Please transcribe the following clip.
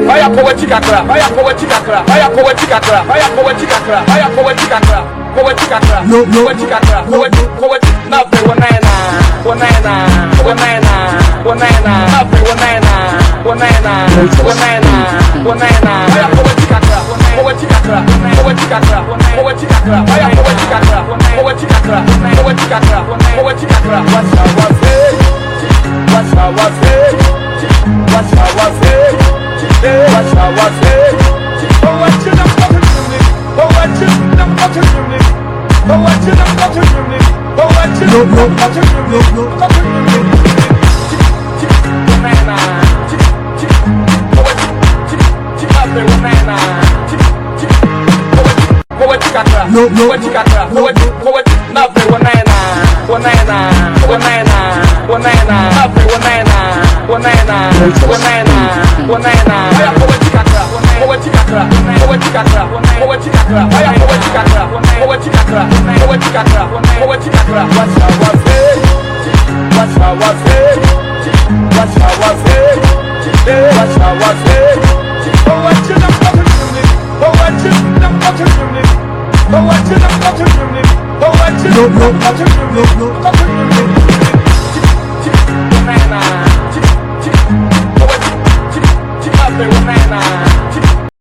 Fire poverty kakra, fire poverty kakra, fire poverty kakra, fire poverty kakra, fire poverty kakra, poverty kakra, poverty kakra, poverty. Now they one nine, one nine, one nine, one nine. Now they one nine, one nine, one nine, one nine. Fire poverty kakra, poverty kakra, poverty kakra, poverty kakra, fire poverty kakra, poverty kakra, poverty kakra, poverty kakra. What's our say? What's our say? What's our say? Oh, what you done got to do me? Oh, what you done got to do me? Oh, what you done got to do me? Oh, what you done got to do me? Got to do me. Banana. Poverty kakra. Poverty kakra. Poverty. Now they one nine. One nine. One nine. One nine. Now they one nine. One nine. One nine. One nine. Fire poverty kakra. Poverty kakra. Poverty kakra. Poverty kakra. Fire poverty kakra. Poverty kakra. Poverty kakra. Poverty kakra. What's our say? What's our say? What's our say? What's our say? Oh, what you done got to do me? Oh, what you done got to do me? Oh, what you done got to do me? Oh, what you done got to do me?